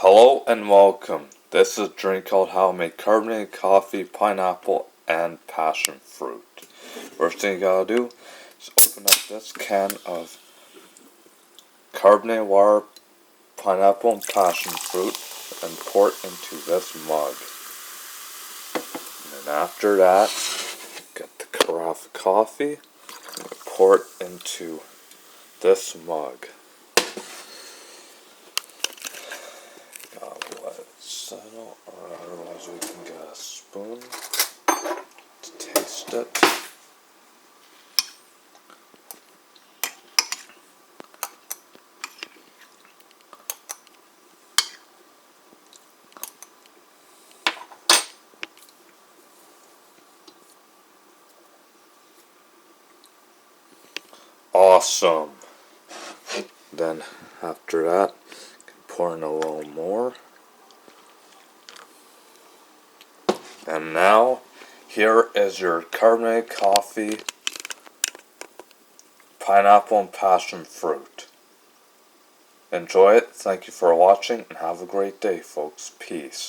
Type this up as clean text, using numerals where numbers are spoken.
Hello and welcome. This is a drink called How I Make Carbonated Coffee, Pineapple, and Passion Fruit. First thing you gotta do is open up this can of carbonated water, pineapple, and passion fruit and pour it into this mug. And then after that, get the carafe coffee and pour it into this mug. Gotta let it settle, or otherwise we can get a spoon to taste it. Awesome. Then after that, you can pour in a little more. And now, here is your carbonated coffee, pineapple, and passion fruit. Enjoy it. Thank you for watching and have a great day, folks. Peace.